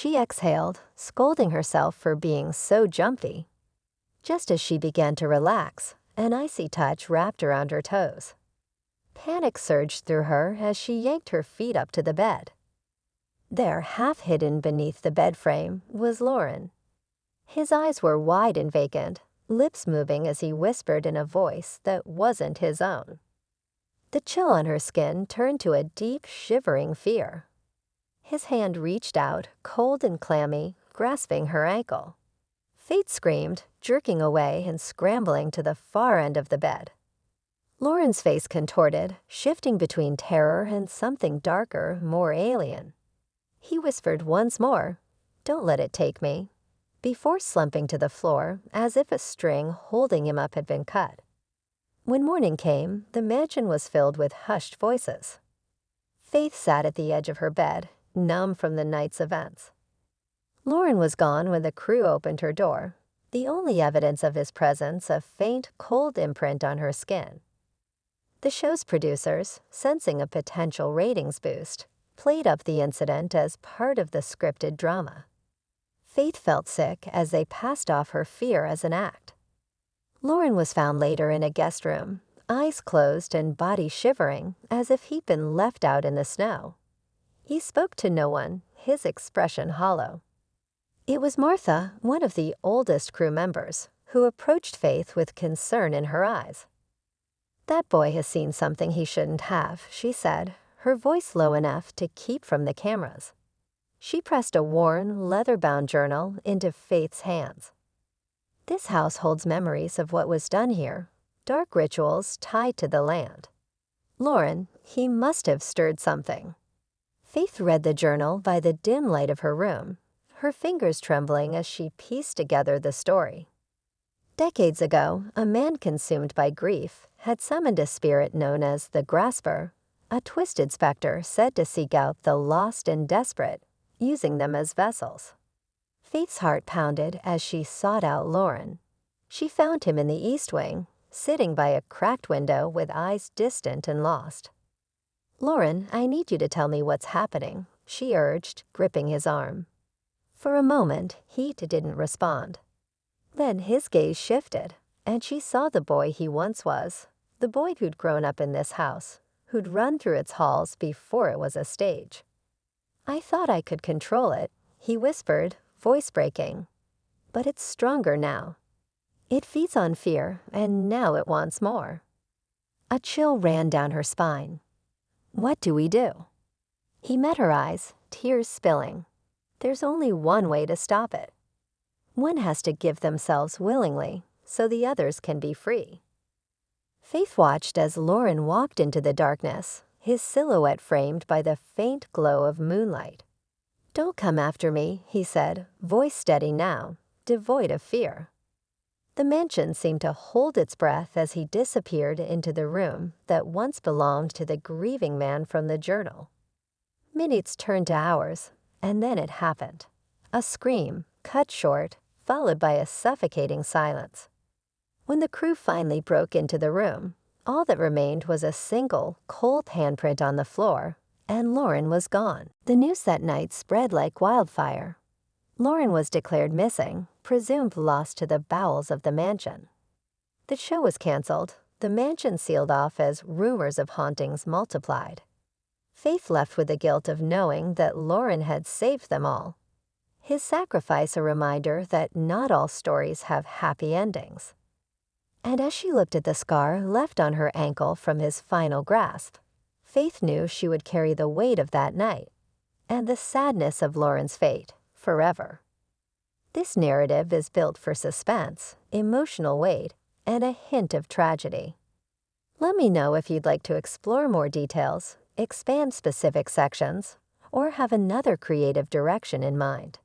She exhaled, scolding herself for being so jumpy. Just as she began to relax, an icy touch wrapped around her toes. Panic surged through her as she yanked her feet up to the bed. There, half hidden beneath the bed frame, was Loren. His eyes were wide and vacant, lips moving as he whispered in a voice that wasn't his own. The chill on her skin turned to a deep, shivering fear. His hand reached out, cold and clammy, grasping her ankle. Faith screamed, jerking away and scrambling to the far end of the bed. Loren's face contorted, shifting between terror and something darker, more alien. He whispered once more, "Don't let it take me," before slumping to the floor as if a string holding him up had been cut. When morning came, the mansion was filled with hushed voices. Faith sat at the edge of her bed, numb from the night's events. Loren was gone when the crew opened her door, the only evidence of his presence a faint, cold imprint on her skin. The show's producers, sensing a potential ratings boost, played up the incident as part of the scripted drama. Faith felt sick as they passed off her fear as an act. Loren was found later in a guest room, eyes closed and body shivering as if he'd been left out in the snow. He spoke to no one, his expression hollow. It was Martha, one of the oldest crew members, who approached Faith with concern in her eyes. "That boy has seen something he shouldn't have," she said, her voice low enough to keep from the cameras. She pressed a worn, leather-bound journal into Faith's hands. "This house holds memories of what was done here, dark rituals tied to the land. Loren, he must have stirred something." Faith read the journal by the dim light of her room, her fingers trembling as she pieced together the story. Decades ago, a man consumed by grief had summoned a spirit known as the Grasper, a twisted specter said to seek out the lost and desperate, using them as vessels. Faith's heart pounded as she sought out Loren. She found him in the East Wing, sitting by a cracked window with eyes distant and lost. "Loren, I need you to tell me what's happening," she urged, gripping his arm. For a moment, he didn't respond. Then his gaze shifted, and she saw the boy he once was, the boy who'd grown up in this house, who'd run through its halls before it was a stage. "I thought I could control it," he whispered, voice breaking. "But it's stronger now. It feeds on fear, and now it wants more." A chill ran down her spine. "What do we do?" He met her eyes, tears spilling. "There's only one way to stop it. One has to give themselves willingly, so the others can be free." Faith watched as Loren walked into the darkness, his silhouette framed by the faint glow of moonlight. "Don't come after me," he said, voice steady now, devoid of fear. The mansion seemed to hold its breath as he disappeared into the room that once belonged to the grieving man from the journal. Minutes turned to hours, and then it happened. A scream, cut short, followed by a suffocating silence. When the crew finally broke into the room, all that remained was a single, cold handprint on the floor, and Loren was gone. The news that night spread like wildfire. Loren was declared missing, presumed lost to the bowels of the mansion. The show was canceled, the mansion sealed off as rumors of hauntings multiplied. Faith left with the guilt of knowing that Loren had saved them all. His sacrifice a reminder that not all stories have happy endings. And as she looked at the scar left on her ankle from his final grasp, Faith knew she would carry the weight of that night, and the sadness of Loren's fate, forever. This narrative is built for suspense, emotional weight, and a hint of tragedy. Let me know if you'd like to explore more details, expand specific sections, or have another creative direction in mind.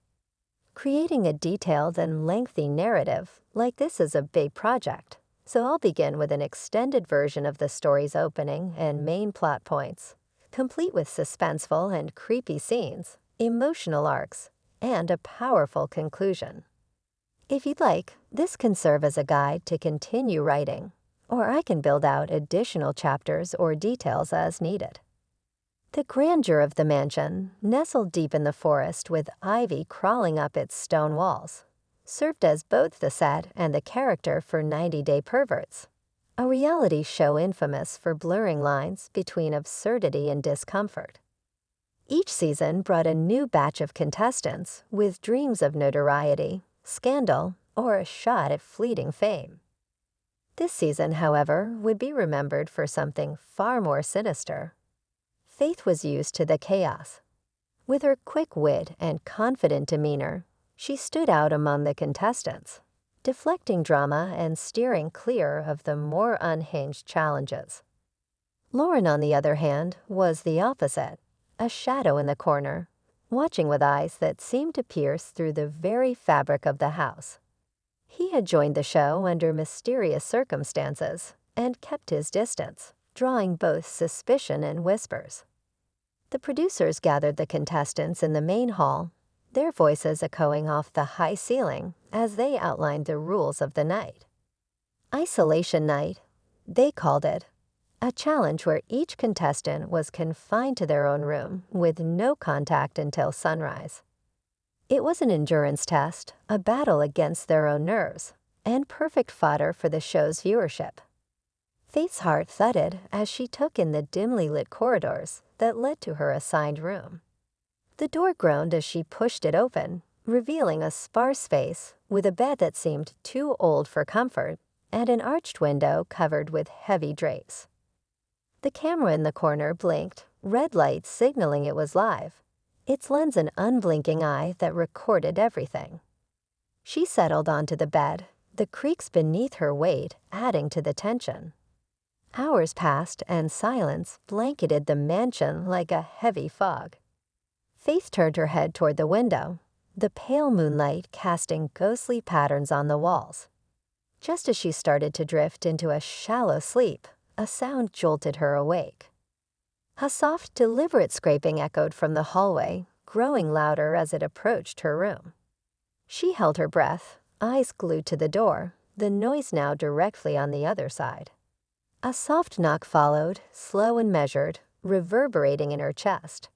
Creating a detailed and lengthy narrative like this is a big project, so I'll begin with an extended version of the story's opening and main plot points, complete with suspenseful and creepy scenes, emotional arcs, and a powerful conclusion. If you'd like, this can serve as a guide to continue writing, or I can build out additional chapters or details as needed. The grandeur of the mansion, nestled deep in the forest with ivy crawling up its stone walls, served as both the set and the character for 90 Day Perverts, a reality show infamous for blurring lines between absurdity and discomfort. Each season brought a new batch of contestants with dreams of notoriety, scandal, or a shot at fleeting fame. This season, however, would be remembered for something far more sinister. Faith was used to the chaos. With her quick wit and confident demeanor, she stood out among the contestants, deflecting drama and steering clear of the more unhinged challenges. Loren, on the other hand, was the opposite, a shadow in the corner, watching with eyes that seemed to pierce through the very fabric of the house. He had joined the show under mysterious circumstances and kept his distance, drawing both suspicion and whispers. The producers gathered the contestants in the main hall, their voices echoing off the high ceiling as they outlined the rules of the night. Isolation night, they called it, a challenge where each contestant was confined to their own room with no contact until sunrise. It was an endurance test, a battle against their own nerves, and perfect fodder for the show's viewership. Faith's heart thudded as she took in the dimly lit corridors that led to her assigned room. The door groaned as she pushed it open, revealing a sparse space with a bed that seemed too old for comfort and an arched window covered with heavy drapes. The camera in the corner blinked, red light signaling it was live, its lens an unblinking eye that recorded everything. She settled onto the bed, the creaks beneath her weight adding to the tension. Hours passed and silence blanketed the mansion like a heavy fog. Faith turned her head toward the window, the pale moonlight casting ghostly patterns on the walls. Just as she started to drift into a shallow sleep, a sound jolted her awake. A soft, deliberate scraping echoed from the hallway, growing louder as it approached her room. She held her breath, eyes glued to the door, the noise now directly on the other side. A soft knock followed, slow and measured, reverberating in her chest.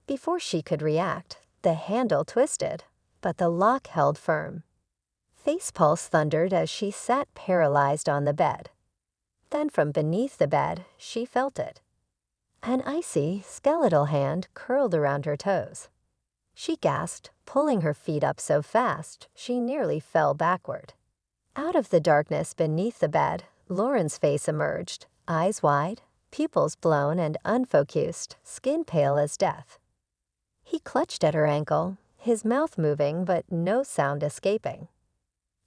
Before she could react, the handle twisted, but the lock held firm. Faith's pulse thundered as she sat paralyzed on the bed. Then from beneath the bed, she felt it. An icy, skeletal hand curled around her toes. She gasped, pulling her feet up so fast she nearly fell backward. Out of the darkness beneath the bed, Loren's face emerged, eyes wide, pupils blown and unfocused, skin pale as death. He clutched at her ankle, his mouth moving but no sound escaping.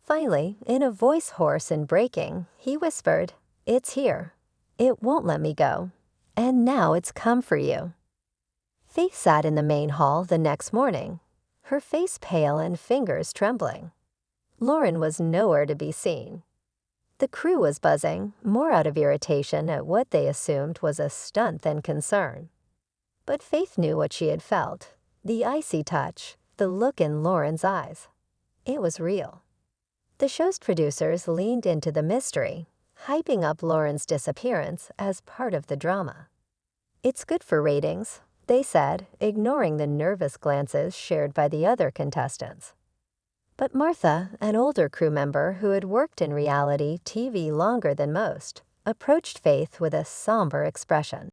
Finally, in a voice hoarse and breaking, he whispered, "It's here. It won't let me go. And now it's come for you." Faith sat in the main hall the next morning, her face pale and fingers trembling. Loren was nowhere to be seen. The crew was buzzing, more out of irritation at what they assumed was a stunt than concern. But Faith knew what she had felt, the icy touch, the look in Loren's eyes. It was real. The show's producers leaned into the mystery, hyping up Loren's disappearance as part of the drama. "It's good for ratings," they said, ignoring the nervous glances shared by the other contestants. But Martha, an older crew member who had worked in reality TV longer than most, approached Faith with a somber expression.